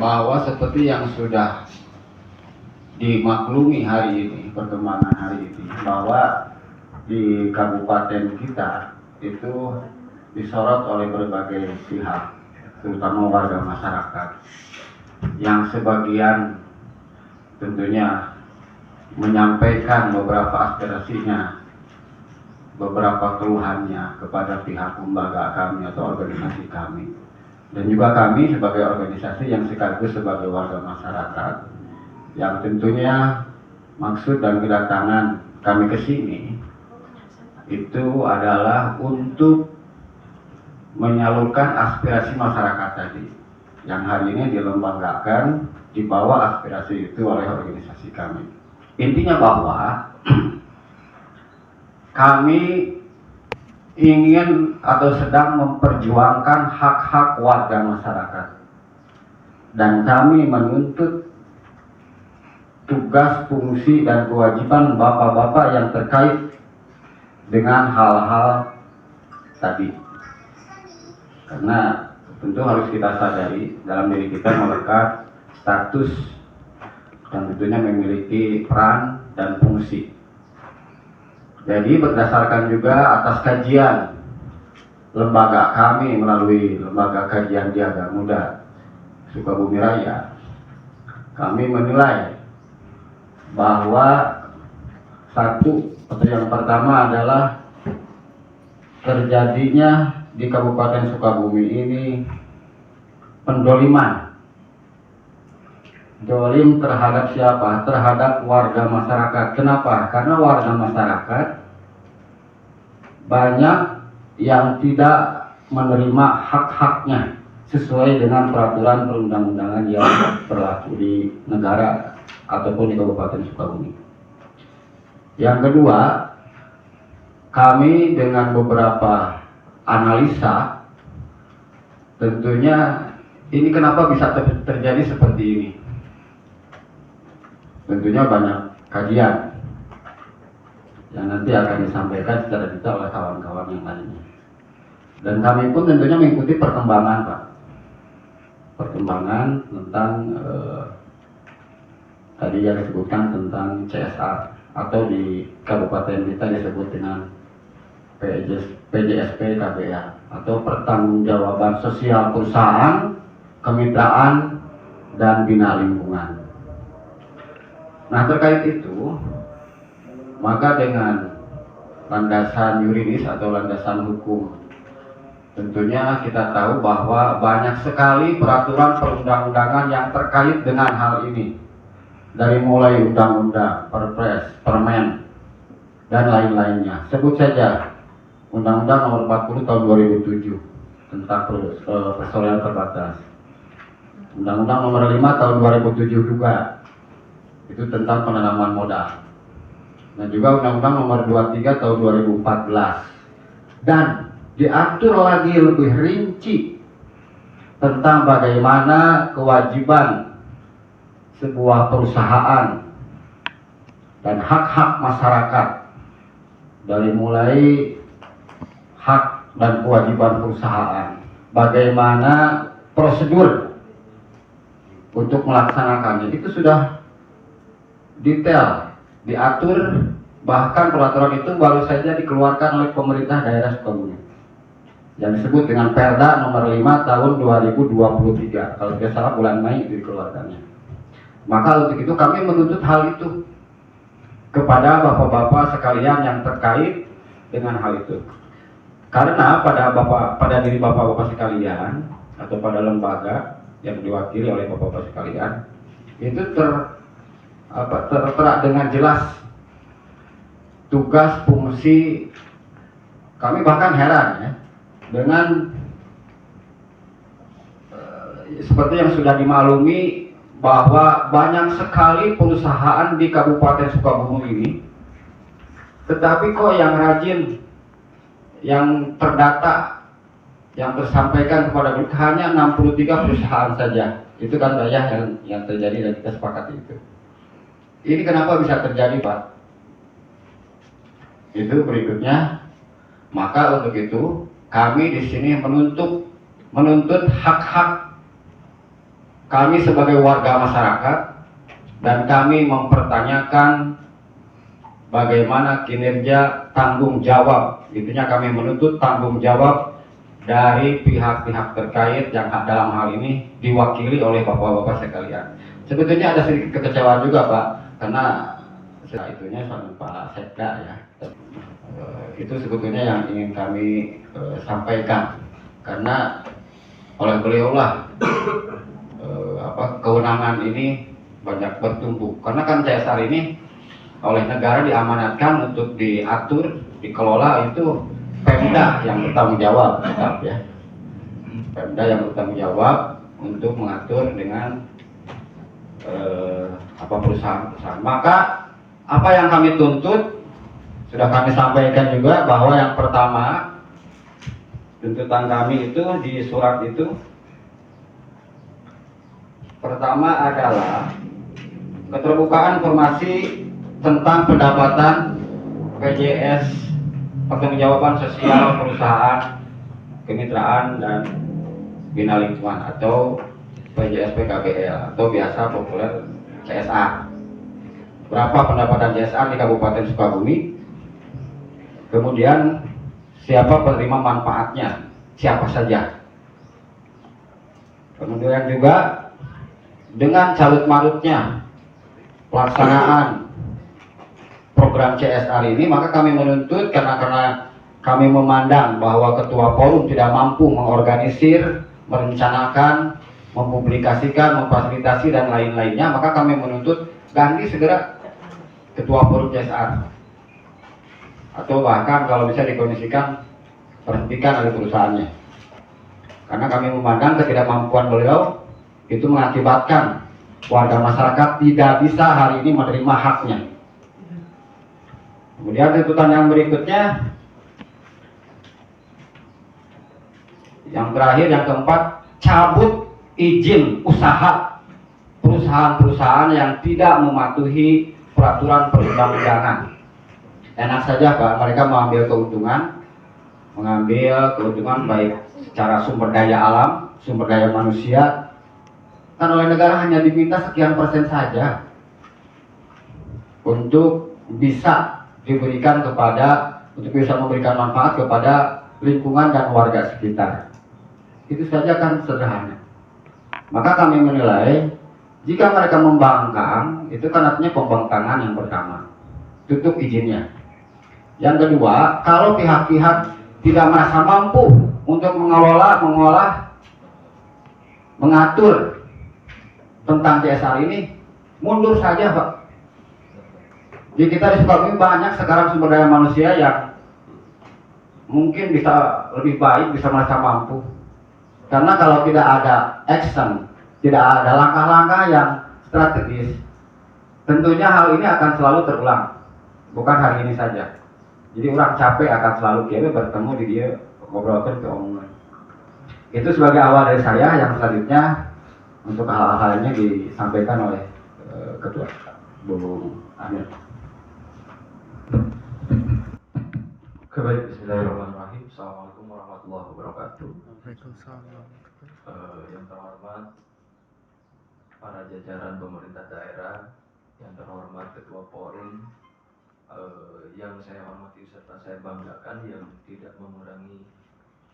bahwa seperti yang sudah dimaklumi hari ini, perkembangan hari ini, bahwa di kabupaten kita itu disorot oleh berbagai pihak, terutama warga masyarakat, yang sebagian tentunya menyampaikan beberapa aspirasinya, beberapa keluhannya kepada pihak lembaga kami atau organisasi kami. Dan juga kami sebagai organisasi yang sekaligus sebagai warga masyarakat, yang tentunya maksud dan kedatangan kami ke sini itu adalah untuk menyalurkan aspirasi masyarakat tadi, yang hari ini dilembagakan, dibawa aspirasi itu oleh organisasi kami. Intinya bahwa kami ingin atau sedang memperjuangkan hak-hak warga masyarakat, dan kami menuntut tugas, fungsi, dan kewajiban bapak-bapak yang terkait dengan hal-hal tadi. Karena tentu harus kita sadari dalam diri kita melekat status dan tentunya memiliki peran dan fungsi. Jadi berdasarkan juga atas kajian lembaga kami melalui lembaga kajian Jaga Muda Sukabumi Raya, kami menilai bahwa satu, atau yang pertama adalah terjadinya di Kabupaten Sukabumi ini pendoliman. Dolim terhadap siapa? Terhadap warga masyarakat. Kenapa? Karena warga masyarakat banyak yang tidak menerima hak-haknya sesuai dengan peraturan perundang-undangan yang berlaku di negara ataupun di Kabupaten Sukabumi. Yang kedua, kami dengan beberapa analisa, tentunya ini kenapa bisa terjadi seperti ini. Tentunya banyak kajian yang nanti akan disampaikan secara detail oleh kawan-kawan yang lainnya. Dan kami pun tentunya mengikuti perkembangan, Pak. Perkembangan tentang tadi yang disebutkan tentang CSR, atau di kabupaten kita disebut dengan PJSP KBA, atau pertanggungjawaban sosial perusahaan, kemitraan, dan bina lingkungan. Nah, terkait itu, maka dengan landasan yuridis atau landasan hukum, tentunya kita tahu bahwa banyak sekali peraturan perundang-undangan yang terkait dengan hal ini, dari mulai undang-undang, perpres, permen, dan lain-lainnya. Sebut saja Undang-Undang Nomor 40 Tahun 2007 tentang persoalan terbatas, Undang-Undang Nomor 5 Tahun 2007 juga, itu tentang penanaman modal, dan juga Undang-Undang Nomor 23 Tahun 2014, dan diatur lagi lebih rinci tentang bagaimana kewajiban sebuah perusahaan dan hak-hak masyarakat, dari mulai hak dan kewajiban perusahaan, bagaimana prosedur untuk melaksanakannya, itu sudah detail diatur. Bahkan peraturan itu baru saja dikeluarkan oleh pemerintah daerah Sukabumi yang disebut dengan Perda Nomor 5 Tahun 2023, kalau tidak salah bulan Mei itu dikeluarkannya. Maka untuk itu kami menuntut hal itu kepada bapak-bapak sekalian yang terkait dengan hal itu. Karena pada diri bapak-bapak sekalian atau pada lembaga yang diwakili oleh bapak-bapak sekalian, itu tertera dengan jelas tugas, fungsi. Kami bahkan heran ya dengan seperti yang sudah dimaklumi bahwa banyak sekali perusahaan di Kabupaten Sukabumi ini, tetapi kok yang rajin, yang terdata, yang tersampaikan kepada publik hanya 63 perusahaan saja. Itu kan banyak yang terjadi dan kita sepakati itu. Ini kenapa bisa terjadi, Pak? Itu berikutnya. Maka untuk itu kami di sini menuntut hak-hak kami sebagai warga masyarakat dan kami mempertanyakan bagaimana kinerja tanggung jawab, intinya kami menuntut tanggung jawab dari pihak-pihak terkait yang dalam hal ini diwakili oleh bapak-bapak sekalian. Sebetulnya ada sedikit kekecewaan juga Pak, karena itunya sama Pak Sekda ya. Itu sebetulnya yang ingin kami sampaikan, karena oleh beliau lah kewenangan ini banyak bertumbuh, karena kan CSR ini oleh negara diamanatkan untuk diatur, dikelola itu Pemda yang bertanggung jawab tetap ya. Pemda yang bertanggung jawab untuk mengatur dengan perusahaan-perusahaan. Maka apa yang kami tuntut sudah kami sampaikan juga, bahwa yang pertama tuntutan kami itu di surat itu pertama adalah keterbukaan informasi tentang pendapatan PJS pertanggungjawaban sosial perusahaan, kemitraan dan bina lingkungan atau PJS PKBL atau biasa populer CSR. Berapa pendapatan CSR di Kabupaten Sukabumi? Kemudian siapa penerima manfaatnya? Siapa saja? Kemudian juga dengan carut-marutnya pelaksanaan program CSR ini, maka kami menuntut karena kami memandang bahwa ketua forum tidak mampu mengorganisir, merencanakan, mempublikasikan, memfasilitasi dan lain-lainnya, maka kami menuntut ganti segera ketua forum CSR, atau bahkan kalau bisa dikondisikan berhentikan dari perusahaannya, karena kami memandang ketidakmampuan beliau itu mengakibatkan warga masyarakat tidak bisa hari ini menerima haknya. Kemudian tuntutan yang berikutnya, yang terakhir, yang keempat, cabut izin usaha perusahaan-perusahaan yang tidak mematuhi peraturan perundang-undangan. Enak saja Pak, mereka mengambil keuntungan baik secara sumber daya alam, sumber daya manusia, kan oleh negara hanya diminta sekian persen saja untuk bisa diberikan untuk bisa memberikan manfaat kepada lingkungan dan warga sekitar. Itu saja kan sederhana. Maka kami menilai jika mereka membangkang, itu kan artinya pembangkangan yang pertama, tutup izinnya. Yang kedua, kalau pihak-pihak tidak merasa mampu untuk mengolah, mengatur tentang CSR ini, mundur saja Pak. Di kita di Sukabumi banyak sekarang sumber daya manusia yang mungkin bisa lebih baik, bisa merasa mampu. Karena kalau tidak ada action, tidak ada langkah-langkah yang strategis, tentunya hal ini akan selalu terulang. Bukan hari ini saja. Jadi orang capek akan selalu bertemu di dia, ngobrolkan ke omongan. Itu sebagai awal dari saya. Yang selanjutnya untuk hal-hal ini disampaikan oleh Ketua Bu Amir. Baik, bismillahirrahmanirrahim. Assalamualaikum warahmatullahi wabarakatuh. Waalaikumsalam. Yang terhormat para jajaran pemerintah daerah, yang terhormat Ketua Forum, yang saya hormati serta saya banggakan, yang tidak mengurangi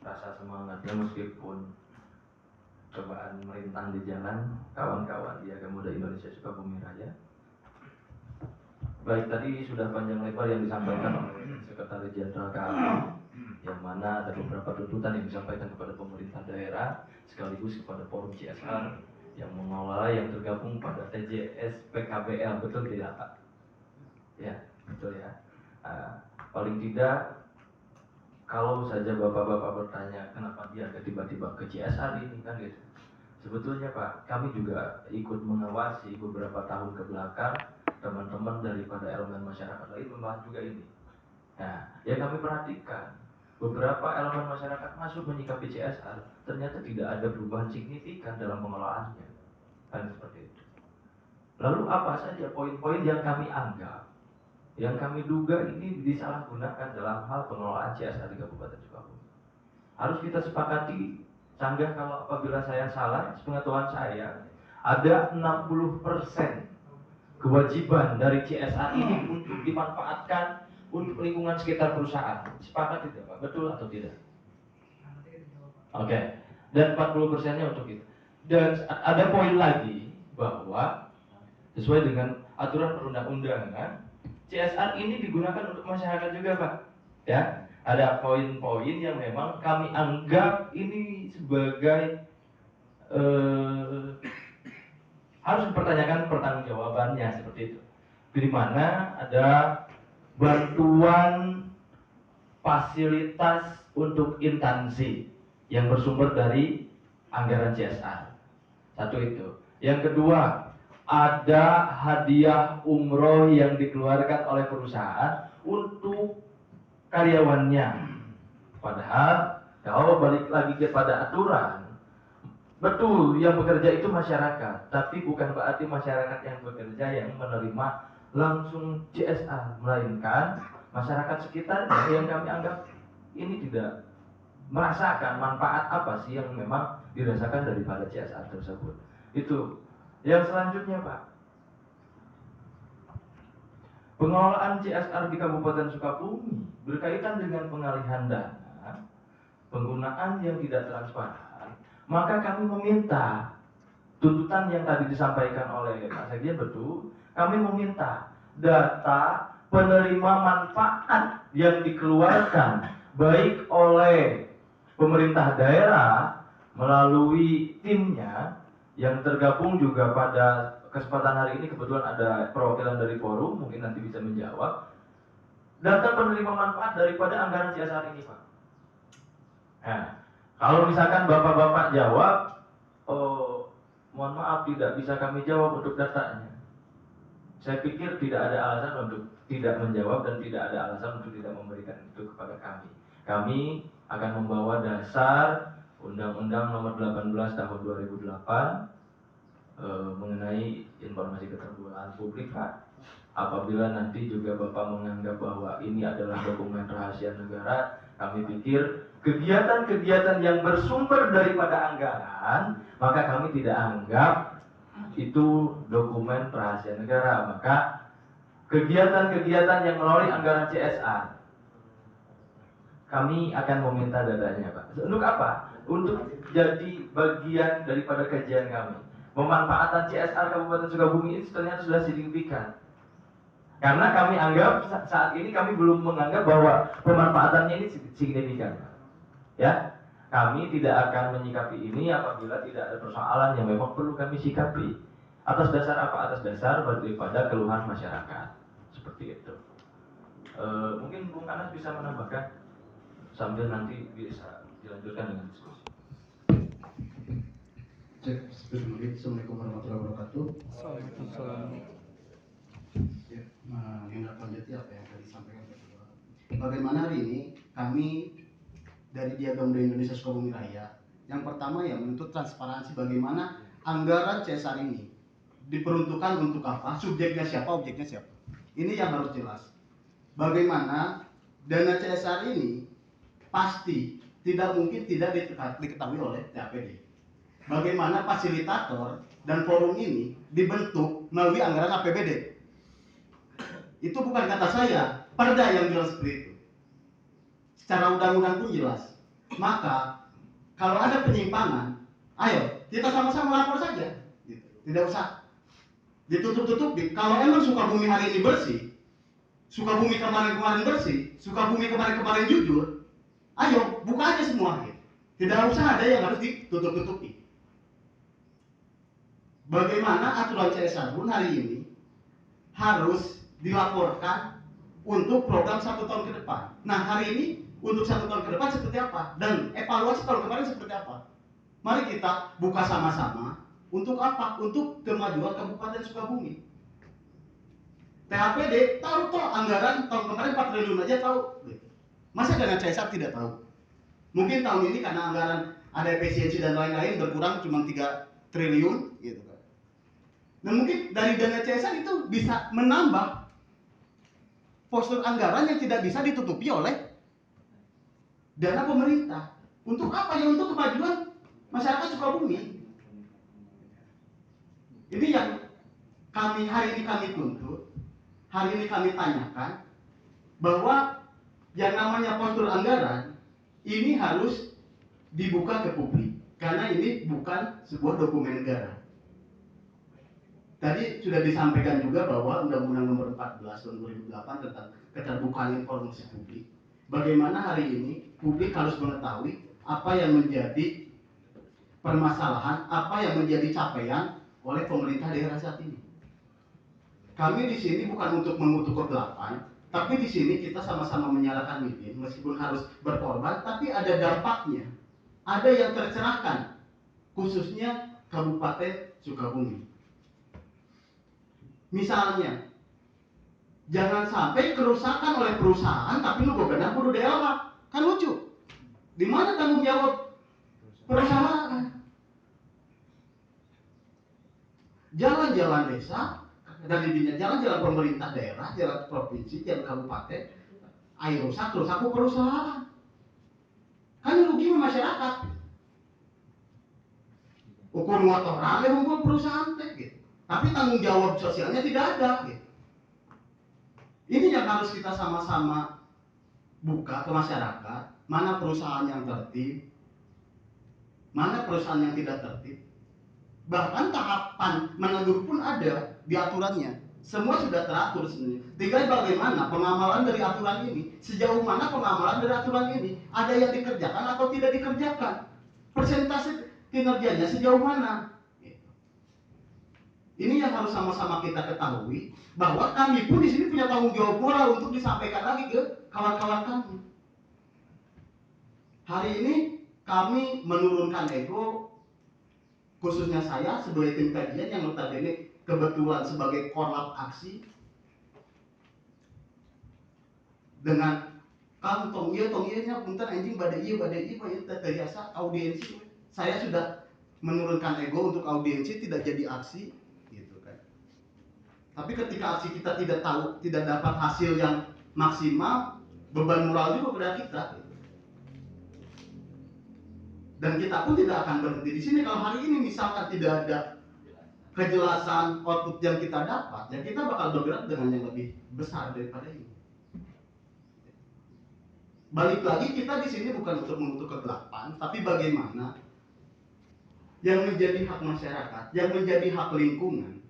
rasa semangatnya meskipun cobaan merintang di jalan, kawan-kawan di Agama Muda Indonesia Sukabumi Raya. Baik, tadi sudah panjang lebar yang disampaikan oleh Sekretaris Jenderal KAI, yang mana ada beberapa tuntutan yang disampaikan kepada pemerintah daerah sekaligus kepada forum CSR yang mengelola, yang tergabung pada TJS PKBL, betul tidak Pak? Ya, betul ya. Paling tidak, kalau saja bapak-bapak bertanya kenapa dia tiba-tiba ke CSR ini kan gitu. Sebetulnya Pak, kami juga ikut mengawasi beberapa tahun ke belakang teman-teman daripada elemen masyarakat lain membahas juga ini. Nah, yang kami perhatikan, beberapa elemen masyarakat masuk menyikapi CSR, ternyata tidak ada perubahan signifikan dalam pengelolaannya. Kan seperti itu. Lalu apa saja poin-poin yang kami anggap, yang kami duga ini disalahgunakan dalam hal pengelolaan CSR di Kabupaten Sukabumi? Harus kita sepakati, sanggah kalau apabila saya salah, sepengetahuan saya, ada 60% kewajiban dari CSR ini untuk dimanfaatkan untuk lingkungan sekitar perusahaan. Sepakat tidak Pak? Betul atau tidak? Oke. Dan 40%-nya untuk itu. Dan ada poin lagi bahwa sesuai dengan aturan perundang-undangan, CSR ini digunakan untuk masyarakat juga Pak. Ya, ada poin-poin yang memang kami anggap ini sebagai harus dipertanyakan pertanggungjawabannya seperti itu. Di mana ada bantuan fasilitas untuk instansi yang bersumber dari anggaran CSR. Satu itu. Yang kedua, ada hadiah umroh yang dikeluarkan oleh perusahaan untuk karyawannya. Padahal kalau balik lagi kepada aturan, betul yang bekerja itu masyarakat, tapi bukan berarti masyarakat yang bekerja yang menerima langsung CSR, melainkan masyarakat sekitarnya yang kami anggap ini tidak merasakan manfaat apa sih yang memang dirasakan daripada CSR tersebut. Itu. Yang selanjutnya Pak, pengelolaan CSR di Kabupaten Sukabumi berkaitan dengan pengalihan dana, penggunaan yang tidak transparan, maka kami meminta tuntutan yang tadi disampaikan oleh Pak Sekjen betul, kami meminta data penerima manfaat yang dikeluarkan baik oleh pemerintah daerah melalui timnya yang tergabung juga pada kesempatan hari ini. Kebetulan ada perwakilan dari forum, mungkin nanti bisa menjawab data penerima manfaat daripada anggaran CSR ini Pak. Nah, kalau misalkan bapak-bapak jawab, oh, mohon maaf tidak bisa kami jawab untuk datanya. Saya pikir tidak ada alasan untuk tidak menjawab dan tidak ada alasan untuk tidak memberikan itu kepada kami. Kami akan membawa dasar Undang-Undang Nomor 18 Tahun 2008 mengenai informasi keterbukaan publik Pak. Apabila nanti juga Bapak menganggap bahwa ini adalah dokumen rahasia negara, kami pikir kegiatan-kegiatan yang bersumber daripada anggaran, maka kami tidak anggap itu dokumen rahasia negara. Maka kegiatan-kegiatan yang melalui anggaran CSR, kami akan meminta datanya Pak. Untuk apa? Untuk jadi bagian daripada kajian kami. Pemanfaatan CSR Kabupaten Sukabumi ini ternyata sudah signifikan. Karena kami anggap saat ini kami belum menganggap bahwa pemanfaatannya ini signifikan. Ya, kami tidak akan menyikapi ini apabila tidak ada persoalan yang memang perlu kami sikapi. Atas dasar apa? Atas dasar daripada keluhan masyarakat. Seperti itu. Mungkin Bung Anas bisa menambahkan sambil nanti bisa dilanjutkan dengan diskusi. Cek, Assalamualaikum warahmatullahi wabarakatuh. Ya, menindaklanjuti apa yang tadi disampaikan Ketua. Bagaimana hari ini kami dari Diagam Indonesia Sukabumi Raya, yang pertama ya menuntut transparansi bagaimana anggaran CSR ini diperuntukkan untuk apa, subjeknya siapa, objeknya siapa. Ini yang harus jelas. Bagaimana dana CSR ini pasti tidak mungkin tidak diketahui oleh TAPD. Bagaimana fasilitator dan forum ini dibentuk melalui anggaran APBD. Itu bukan kata saya, perda yang jelas seperti itu. Secara undang-undang pun jelas. Maka kalau ada penyimpangan, ayo kita sama-sama lapor saja. Gitu. Tidak usah ditutup-tutupi. Kalau emang Sukabumi hari ini bersih, Sukabumi kemarin-kemarin bersih, Sukabumi kemarin-kemarin jujur, ayo buka aja semua. Gitu. Tidak usah ada yang harus ditutup-tutupi. Bagaimana aturan CSR pun hari ini harus dilaporkan untuk program 1 tahun ke depan. Nah hari ini untuk 1 tahun ke depan seperti apa? Dan evaluasi tahun kemarin seperti apa? Mari kita buka sama-sama. Untuk apa? Untuk kemajuan Kabupaten Sukabumi. THPD tahu toh anggaran tahun kemarin 4 triliun aja tahu. Masa dana CSR tidak tahu? Mungkin tahun ini karena anggaran ada efisiensi dan lain-lain berkurang cuma 3 triliun gitu kan. Dan mungkin dari dana CSR itu bisa menambah postur anggaran yang tidak bisa ditutupi oleh dana pemerintah. Untuk apa ya? Untuk kemajuan masyarakat Sukabumi. Ini yang hari ini kami tuntut, hari ini kami tanyakan, bahwa yang namanya postur anggaran ini harus dibuka ke publik, karena ini bukan sebuah dokumen negara. Tadi sudah disampaikan juga bahwa Undang-Undang Nomor 14 Tahun 2008 tentang keterbukaan informasi publik. Bagaimana hari ini publik harus mengetahui apa yang menjadi permasalahan, apa yang menjadi capaian oleh pemerintah daerah saat ini. Kami di sini bukan untuk mengutuk kegelapan, tapi di sini kita sama-sama menyalakan lilin, meskipun harus berkorban, tapi ada dampaknya, ada yang tercerahkan, khususnya Kabupaten Sukabumi. Misalnya, jangan sampai kerusakan oleh perusahaan, tapi lu bebenah kudu daerah, kan lucu. Di mana tanggung jawab perusahaan? Jalan-jalan desa, dan intinya jalan-jalan pemerintah daerah, jalan provinsi, jalan kabupaten, air rusak ku perusahaan. Kan rugi masyarakat. Ukur motor rame hukum perusahaan teh gitu. Tapi tanggung jawab sosialnya tidak ada gitu. Ini yang harus kita sama-sama buka ke masyarakat, mana perusahaan yang tertib, mana perusahaan yang tidak tertib. Bahkan tahapan menegur pun ada di aturannya. Semua sudah teratur sebenarnya. Tinggal bagaimana pengamalan dari aturan ini, sejauh mana pengamalan dari aturan ini, ada yang dikerjakan atau tidak dikerjakan, persentase kinerjanya sejauh mana. Ini yang harus sama-sama kita ketahui, bahwa kami pun di sini punya tanggung jawab moral untuk disampaikan lagi ke kawan-kawan kami. Hari ini kami menurunkan ego, khususnya saya sebagai tim kajian yang notabene kebetulan sebagai korlap aksi, dengan kantong iya punten anjing badai iya terbiasa audiensi. Saya sudah menurunkan ego untuk audiensi, tidak jadi aksi. Tapi ketika aksi kita tidak dapat hasil yang maksimal, beban moral juga pada kita. Dan kita pun tidak akan berhenti di sini. Kalau hari ini misalkan tidak ada kejelasan output yang kita dapat, ya kita bakal bergerak dengan yang lebih besar daripada ini. Balik lagi, kita di sini bukan untuk mengutuk kegelapan, tapi bagaimana yang menjadi hak masyarakat, yang menjadi hak lingkungan,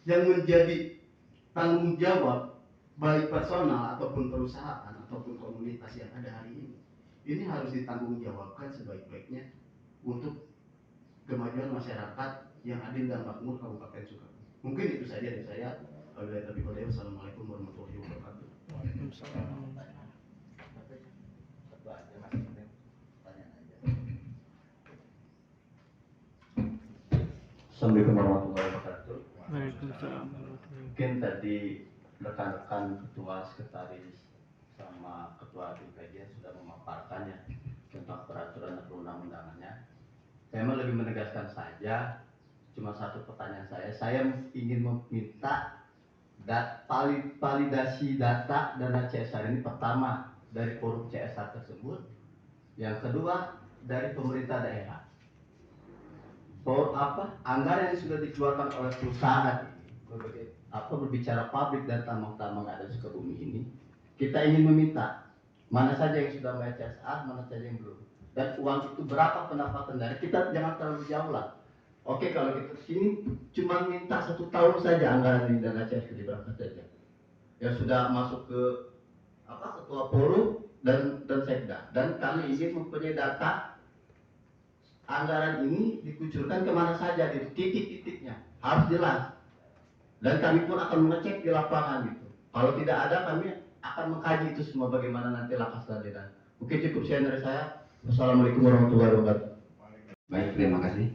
yang menjadi tanggung jawab baik personal ataupun perusahaan ataupun komunitas yang ada hari ini harus ditanggungjawabkan sebaik-baiknya untuk kemajuan masyarakat yang adil dan makmur Kabupaten Sukabumi. Mungkin itu saja dari saya. Wassalamualaikum warahmatullahi wabarakatuh. Waalaikumsalam. Assalamualaikum warahmatullahi wabarakatuh. Waalaikumsalam. Mungkin tadi rekan-rekan ketua sekretaris sama ketua tim kajian sudah memaparkannya tentang peraturan dan perundang-undangannya. Saya mau lebih menegaskan saja, cuma satu pertanyaan saya ingin meminta validasi data dana CSR ini pertama dari forum CSR tersebut, yang kedua dari pemerintah daerah. Anggaran yang sudah dikeluarkan oleh perusahaan ini, berbicara pabrik dan tambang-tambang ada di Sukabumi ini, kita ingin meminta mana saja yang sudah bayar CSR, mana saja yang belum, dan uang itu berapa pendapatan daerah. Kita jangan terlalu jauh lah. Oke, kalau kita sini cuma minta 1 tahun saja anggaran di dana CSR berapa saja, yang sudah masuk ke ketua forum dan sekda, dan kami ingin mempunyai data anggaran ini dikucurkan kemana saja, di titik-titiknya harus jelas, dan kami pun akan mengecek di lapangan gitu. Kalau tidak ada, kami akan mengkaji itu semua bagaimana nanti langkah selanjutnya. Oke, cukup sekian dari saya. Wassalamualaikum warahmatullahi wabarakatuh. Baik, terima kasih.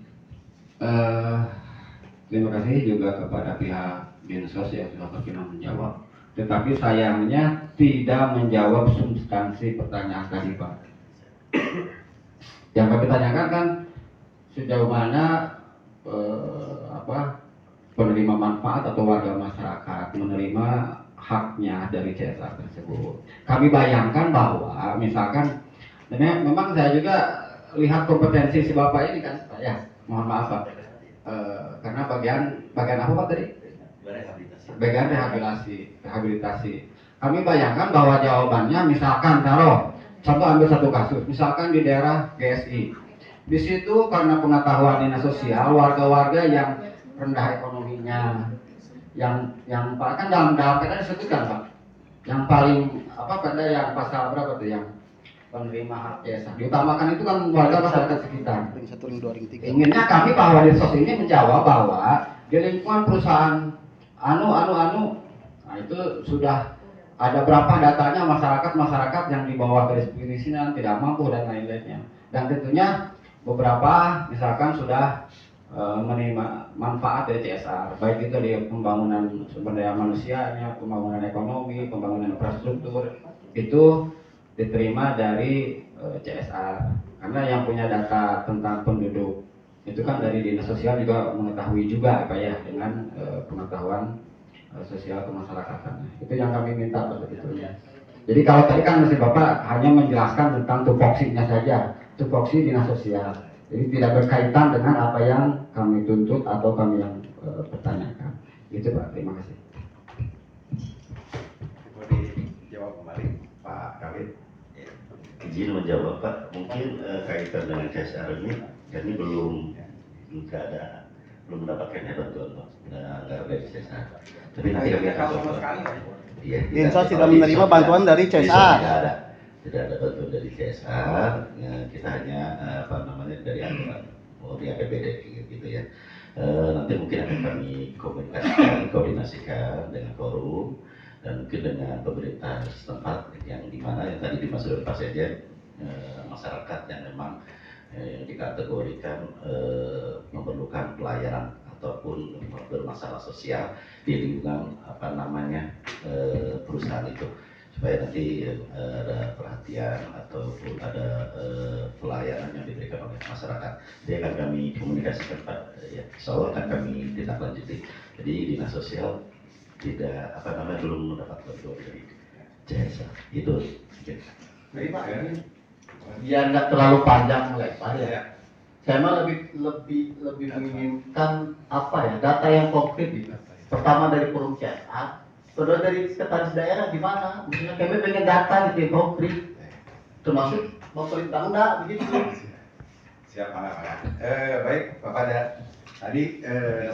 Terima kasih juga kepada pihak Dinsos yang sudah berkenan menjawab. Tetapi sayangnya tidak menjawab substansi pertanyaan tadi, Pak. Yang kami tanyakan kan sejauh mana penerima manfaat atau warga masyarakat menerima haknya dari CSR tersebut. Kami bayangkan bahwa misalkan, memang saya juga lihat kompetensi si Bapak ini kan, Pak, ya, mohon maaf Pak. karena bagian apa Pak tadi? Bagian rehabilitasi. Kami bayangkan bahwa jawabannya misalkan taruh contoh ambil satu kasus, misalkan di daerah GSI. Di situ karena pengetahuan dinas sosial, warga-warga yang rendah ekonominya, yang Pak kan dalam perda disebutkan Pak, yang paling apa perda yang pasal berapa tuh yang penerima hak CSR diutamakan itu kan warga masyarakat sekitar. Ring 1, ring 2, ring 3. Inginnya kami bahwa Dinsos ini menjawab bahwa di lingkungan perusahaan nah itu sudah ada berapa datanya masyarakat yang di bawah garis kemiskinan tidak mampu dan lain-lainnya, dan tentunya beberapa misalkan sudah menerima manfaat dari CSR, baik itu di pembangunan sumber daya manusianya, pembangunan ekonomi, pembangunan infrastruktur, itu diterima dari CSR. Karena yang punya data tentang penduduk itu kan dari dinas sosial juga mengetahui juga apa ya dengan pengetahuan sosial kemasyarakatan. Itu yang kami minta sebetulnya. Jadi kalau tadi kan Mesin Bapak hanya menjelaskan tentang tupoksinya saja, tupoksi dinas sosial. Jadi tidak berkaitan dengan apa yang kami tuntut atau kami yang pertanyakan. Itu Pak, terima kasih. Boleh dijawab kembali Pak Kawit. Izin menjawab Pak, mungkin kaitan dengan CSR ini belum mendapatkan bantuan Pak, nggak ada dari CSR. Tapi nanti kami akan coba. Iya, Dinsos tidak menerima bantuan dari CSR. Tidak ada bantuan dari CSR. Ya, kita hanya dari anggaran di APBD gitu ya. Nanti mungkin akan kami koordinasikan dengan forum dan mungkin dengan pemerintah setempat yang dimana yang tadi dimaksud oleh Pak Sekjen, masyarakat yang memang dikategorikan memerlukan pelayanan ataupun bermasalah sosial di lingkungan perusahaan itu, supaya nanti ada perhatian ataupun ada pelayanan yang diberikan oleh masyarakat. Jadi akan kami komunikasikan Pak, ya, insya Allah akan kami tindak lanjuti. Jadi dinas sosial tidak belum mendapat bantuan dari CSR itu. Jadi Pak, biar nggak terlalu panjang melebar ya. Saya mah lebih menginginkan data yang konkret gitu. Pertama dari forum CSR, kedua dari sekretaris daerah di mana. Maksudnya kami pengen data gitu yang konkret, termasuk pemerintah enggak begitu. Siap Pak. Baik Pak Pada. Tadi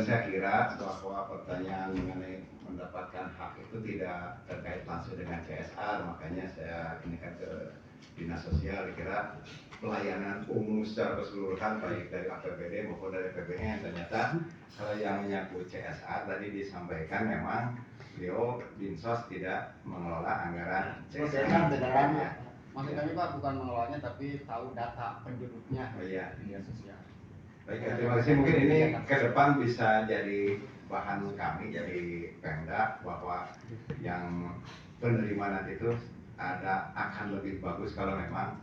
saya kira bahwa pertanyaan mengenai mendapatkan hak itu tidak terkait langsung dengan CSR, makanya saya ini kan ke dinas sosial, kira pelayanan umum secara keseluruhan baik dari APBD maupun dari PBN. Ternyata kalau yang menyangkut CSR tadi disampaikan memang beliau Dinsos tidak mengelola anggaran CSR. Ya. Maksud kami Pak bukan mengelolanya tapi tahu data penduduknya. Oh iya. Di dinas sosial. Baik, terima kasih. Mungkin ini ke depan bisa jadi bahan kami dari Pemda bahwa yang penerima nanti itu akan lebih bagus kalau memang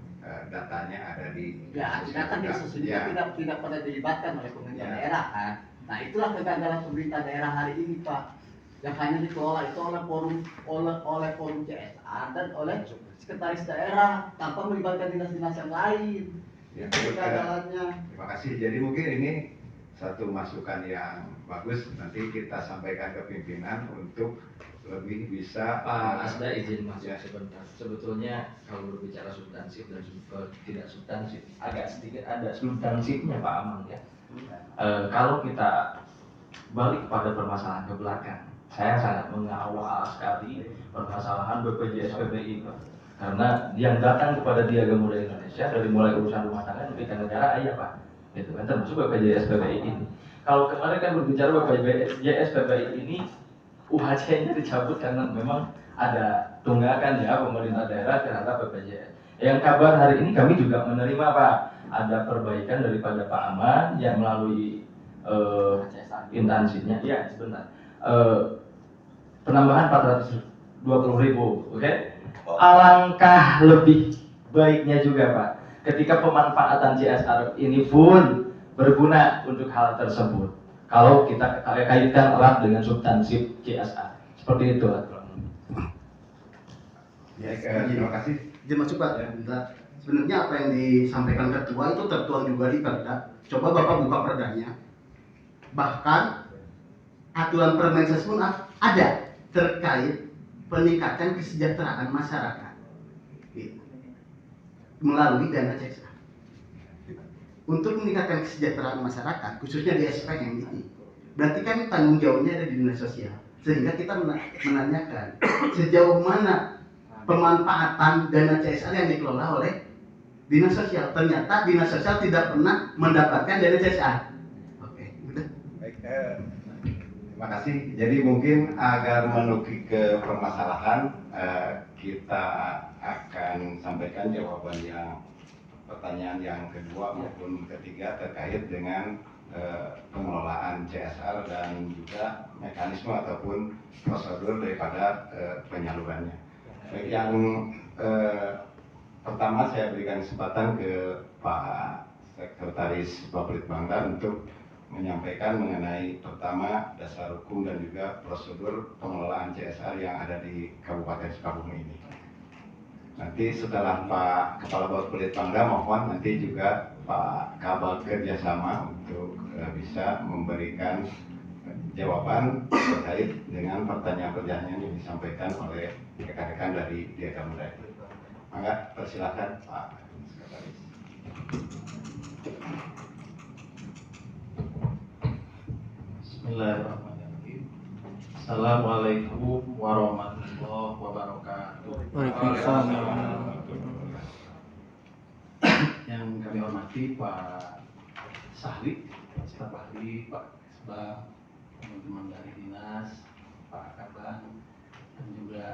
datanya ada di data di sosial tidak pernah dilibatkan oleh pemerintah daerah kan. Nah itulah kegagalan pemerintah daerah hari ini Pak, yang hanya dikelola itu oleh forum CSR dan oleh sekretaris daerah tanpa melibatkan dinas-dinas yang lain. Ya, kegagalannya. Terima kasih. Jadi mungkin ini satu masukan yang bagus, nanti kita sampaikan ke pimpinan untuk lebih bisa. Pak Asda izin masuk sebentar. Sebetulnya kalau berbicara substansif dan tidak substansif, agak sedikit ada substansifnya Pak Amang ya. Kalau kita balik pada permasalahan ke belakang, saya sangat mengawal sekali permasalahan BPJS PBI Pak. Karena yang datang kepada Diaga Muda Indonesia dari mulai urusan rumah tangga merugikan negara Pak, gitu kan, termasuk BPJS PBI ini. Kalau kemarin kan berbicara BPJS PBI ini UHC-nya dicabut karena memang ada tunggakan ya pemerintah daerah terhadap BPJS. Yang kabar hari ini kami juga menerima Pak, ada perbaikan daripada Pak Aman yang melalui instansinya, ya sebentar, penambahan 420.000, oke? Alangkah lebih baiknya juga Pak, ketika pemanfaatan CSR ini pun berguna untuk hal tersebut. Kalau kita kaitkan erat dengan substansif CSR, seperti itu. Ya, terima kasih. Izin masuk Pak. Sebenarnya apa yang disampaikan ketua itu tertuang juga di Perda. Coba Bapak buka perdanya. Bahkan aturan Permenses pun ada terkait peningkatan kesejahteraan masyarakat gitu, melalui dana CSR. Untuk meningkatkan kesejahteraan masyarakat, khususnya di SPM ini, berarti kan tanggung jawabnya ada di dinas sosial. Sehingga kita menanyakan sejauh mana pemanfaatan dana CSR yang dikelola oleh dinas sosial. Ternyata dinas sosial tidak pernah mendapatkan dana CSR. Oke, gitu. Baik, terima kasih. Jadi mungkin agar menukik ke permasalahan, kita akan sampaikan jawaban yang pertanyaan yang kedua maupun ketiga terkait dengan pengelolaan CSR dan juga mekanisme ataupun prosedur daripada penyalurannya. Baik, yang pertama saya berikan kesempatan ke Pak Sekretaris Bapelitbangda untuk menyampaikan mengenai pertama dasar hukum dan juga prosedur pengelolaan CSR yang ada di Kabupaten Sukabumi ini. Nanti setelah Pak Kepala Bapelitbangda mohon nanti juga Pak Kabag Kerjasama untuk bisa memberikan jawaban terkait dengan pertanyaan-pertanyaan yang disampaikan oleh rekan-rekan dari Diagamda. Maka persilakan Pak Sekretaris. Bismillahirrahmanirrahim. Assalamualaikum warahmatullahi wabarakatuh. Waalaikumsalam. Yang kami hormati Pak Sahli, Pak Staf Ahli, Pak Kesbang, teman-teman dari dinas, Pak Kabang, dan juga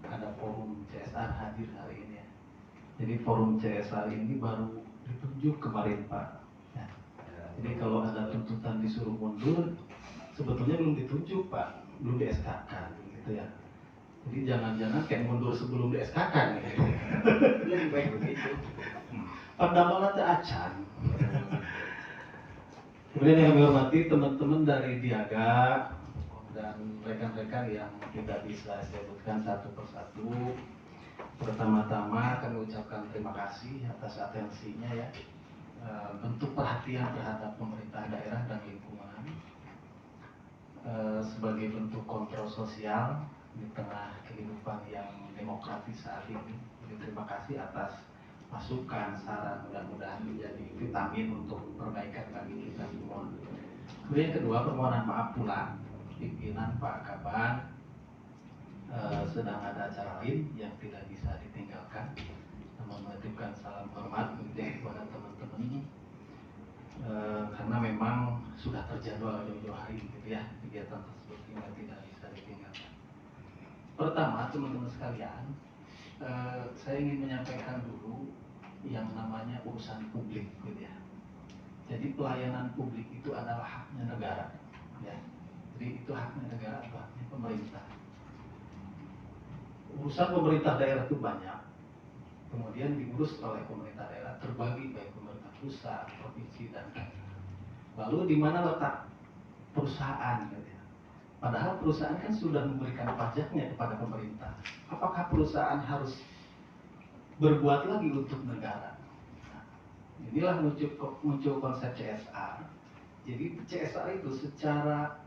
ada forum CSR hadir hari ini. Jadi forum CSR ini baru ditunjuk kemarin Pak. Ya. Jadi kalau ada tuntutan disuruh mundur, sebetulnya belum ditunjuk Pak, belum di-SK-kan gitu ya. Jadi jangan-jangan kayak mundur sebelum di-SK-kan gitu. Baik begitu. Pandangan teh acan. Kemudian yang kami hormati teman-teman dari Diaga dan rekan-rekan yang tidak bisa saya sebutkan satu persatu. Pertama-tama kami ucapkan terima kasih atas atensinya ya, bentuk perhatian terhadap pemerintah daerah dan lingkungan sebagai bentuk kontrol sosial di tengah kehidupan yang demokratis saat ini. Jadi terima kasih atas masukan, saran, mudah-mudahan menjadi vitamin untuk perbaikan bagi kita semua. Kemudian yang kedua, permohonan maaf pula pimpinan Pak Kaban sedang ada acara lain yang tidak bisa ditinggalkan. Namun menitipkan salam hormat kepada teman-teman karena memang sudah terjadwal jauh-jauh hari gitu ya, kegiatan tersebut sehingga tidak bisa ditinggalkan. Pertama, teman-teman sekalian, saya ingin menyampaikan dulu yang namanya urusan publik gitu ya. Jadi pelayanan publik itu adalah haknya negara ya. Jadi itu haknya negara atau haknya pemerintah. Urusan pemerintah daerah itu banyak, kemudian diurus oleh pemerintah daerah, terbagi baik pemerintah pusat, provinsi dan daerah. Lalu di mana letak perusahaan gitu ya. Padahal perusahaan kan sudah memberikan pajaknya kepada pemerintah. Apakah perusahaan harus berbuat lagi untuk negara? Nah, inilah muncul konsep CSR. Jadi CSR itu secara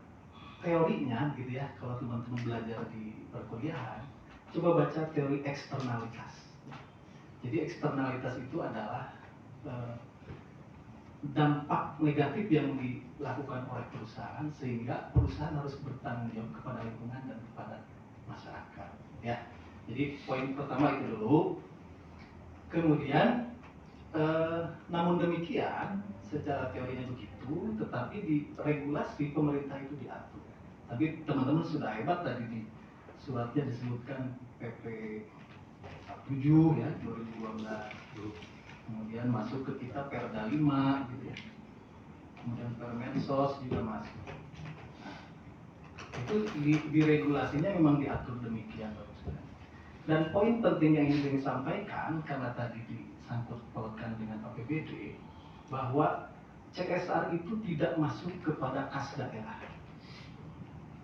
teorinya gitu ya, kalau teman-teman belajar di perkuliahan, coba baca teori eksternalitas. Jadi eksternalitas itu adalah dampak negatif yang dilakukan oleh perusahaan sehingga perusahaan harus bertanggung jawab kepada lingkungan dan kepada masyarakat. Ya, jadi poin pertama itu dulu. Kemudian, namun demikian, secara teorinya begitu, tetapi di regulasi pemerintah itu diatur. Tapi teman-teman sudah hebat tadi di suratnya disebutkan PP 7 ya 2012. Kemudian masuk ke kita Perda 5 gitu ya. Kemudian Permensos juga masuk. Nah, itu di regulasinya memang diatur demikian. Dan poin penting yang ingin saya sampaikan, karena tadi disangkut pautkan dengan APBD, bahwa CSR itu tidak masuk kepada kas daerah.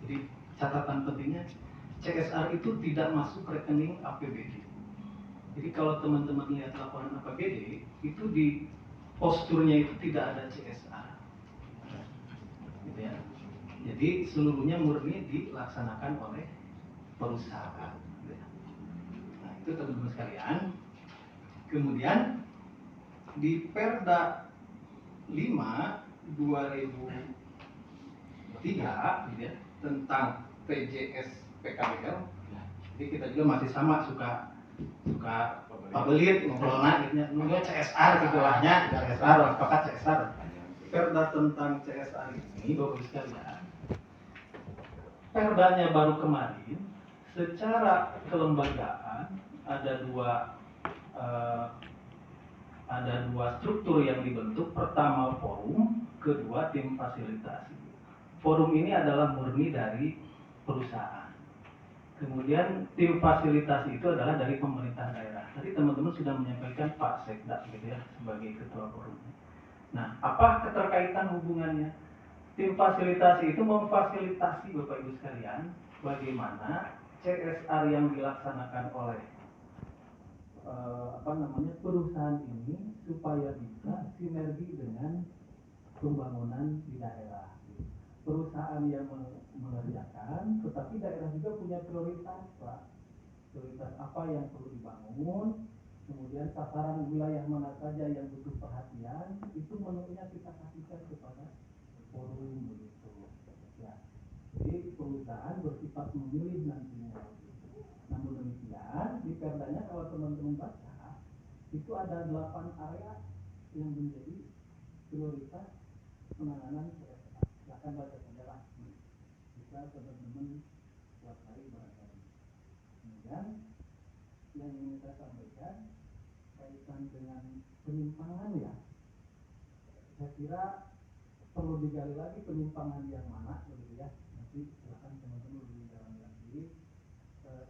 Jadi catatan pentingnya, CSR itu tidak masuk rekening APBD. Jadi kalau teman-teman lihat laporan APBD, itu di posturnya itu tidak ada CSR. Gitu ya. Jadi seluruhnya murni dilaksanakan oleh perusahaan. Nah itu teman-teman sekalian. Kemudian di Perda 5 2003 gitu ya, tentang PJS PKBL. Jadi kita juga masih sama suka pabelit ngobrolnya gitu ya. Nunggu CSR gitu lahnya, CSR sepakat CSR. Perda tentang CSR ini Bapak Ibu sekalian. Perdanya baru kemarin, secara kelembagaan ada dua struktur yang dibentuk. Pertama forum, kedua tim fasilitasi. Forum ini adalah murni dari perusahaan. Kemudian tim fasilitasi itu adalah dari pemerintah daerah. Tadi teman-teman sudah menyampaikan Pak Sekda gitu ya sebagai ketua forum. Nah, apa keterkaitan hubungannya? Tim fasilitasi itu memfasilitasi Bapak Ibu sekalian bagaimana CSR yang dilaksanakan oleh perusahaan ini supaya bisa sinergi dengan pembangunan di daerah. Perusahaan yang mengerjakan, tetapi daerah juga punya prioritas, Pak. Prioritas apa yang perlu dibangun, kemudian sasaran wilayah mana saja yang butuh perhatian, itu menunya kita kasihkan kepada forum begitu. Ya. Jadi perusahaan bersifat memilih nantinya. Namun demikian, di perdanya kalau teman-teman baca, itu ada 8 area yang menjadi prioritas penanganan CSR. Silahkan baca saja lah. Bisa teman-teman buat hari barangkali. Kemudian yang ingin saya sampaikan kaitan dengan penyimpangan ya. Saya kira perlu digali lagi penyimpangan yang mana begitu ya. Nanti silahkan teman-teman lebih dalam lagi.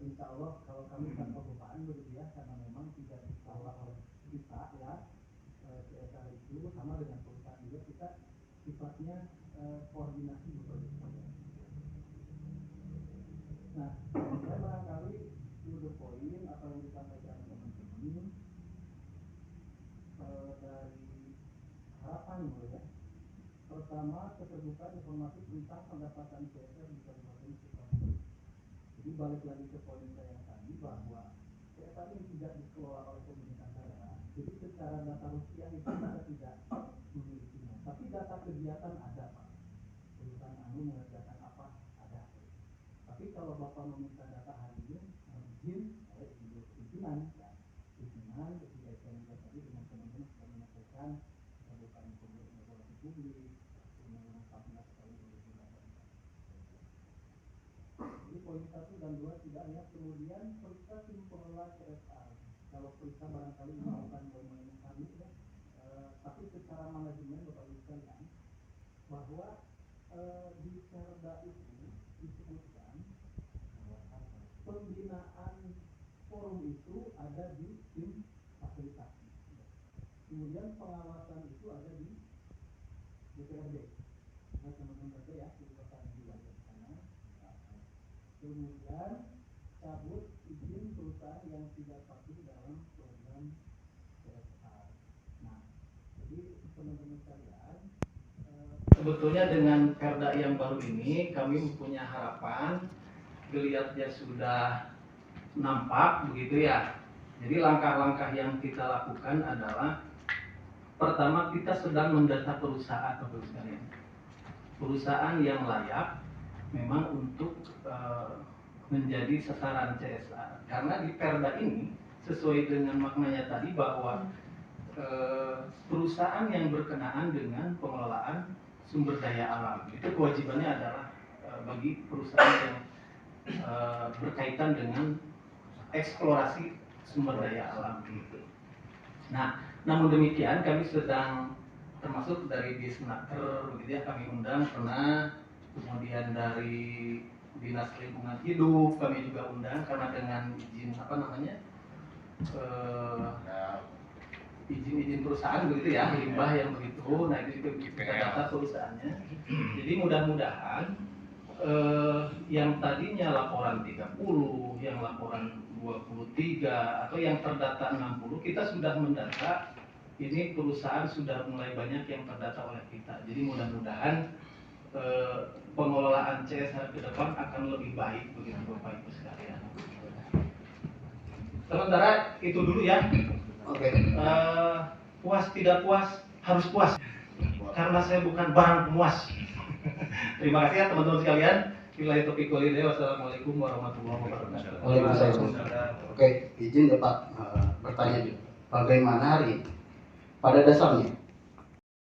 Insya Allah kalau kami tanpa beban begitu ya, karena memang tidak dikelola oleh kita ya, CSR itu sama dengan perusahaan juga, kita sifatnya koordinasi bekerja. Nah, saya barangkali to poin apa yang disampaikan teman-teman dari harapan ya. Pertama, keterbukaan informasi tentang pendapatan CSR di Kabupaten Sukabumi. Jadi balik lagi ke poin saya yang tadi bahwa CSR ini tidak dikelola oleh pemerintah daerah. Jadi secara data rupiah itu kita tidak memilikinya. Tapi data kegiatan ada, Pak. Perusahaan anu mengerjakan apa ada. Tapi kalau Bapak meminta data hari ini, izin oleh ibu pimpinan, ya. Pimpinan ketika saya tadi dengan teman-teman sudah menyampaikan kita bukan informasi publik, undang-undang 14 tahun 2008. Jadi poin 1 dan 2 tidak hanya, kemudian periksa tim pengelola CSR. Kalau periksa barangkali ini bukan domain kami ya, tapi secara manajemen Bapak Ibu sekalian bahwa di Perda itu disebutkan pembinaan forum itu ada di tim fasilitasi. Kemudian pengawasan itu ada di DPRD. Nah, teman-teman baca ya, di kota juga di sana. Kemudian cabut izin perusahaan yang tidak patuh dalam program CSR. Nah, jadi teman-teman sekalian, sebetulnya dengan Perda yang baru ini kami mempunyai harapan, geliatnya sudah nampak begitu ya. Jadi langkah-langkah yang kita lakukan adalah pertama, kita sedang mendata perusahaan Bapak sekalian. Perusahaan yang layak memang untuk menjadi sasaran CSR. Karena di Perda ini sesuai dengan maknanya tadi bahwa perusahaan yang berkenaan dengan pengelolaan sumber daya alam itu kewajibannya adalah bagi perusahaan yang berkaitan dengan eksplorasi sumber daya alam. Nah, namun demikian kami sedang termasuk dari Disnaker begitu ya, kami undang pernah, kemudian dari Dinas Lingkungan Hidup kami juga undang karena dengan izin izin perusahaan begitu ya, limbah yang begitu. Nah, itu juga kita data perusahaannya. Jadi mudah-mudahan yang tadinya laporan 30, yang laporan 23 atau yang terdata 60, kita sudah mendata. Ini perusahaan sudah mulai banyak yang terdata oleh kita. Jadi mudah-mudahan pengelolaan CSR ke depan akan lebih baik begitu Bapak Ibu sekalian. Sementara itu dulu ya. Oke. Puas tidak puas harus puas karena saya bukan barang pemuas. Terima kasih ya teman-teman sekalian. Billahi taufiq wal hidayah. Wassalamualaikum warahmatullahi wabarakatuh. Waalaikumsalam. Oke, izin ya Pak bertanya juga. Bagaimana hari pada dasarnya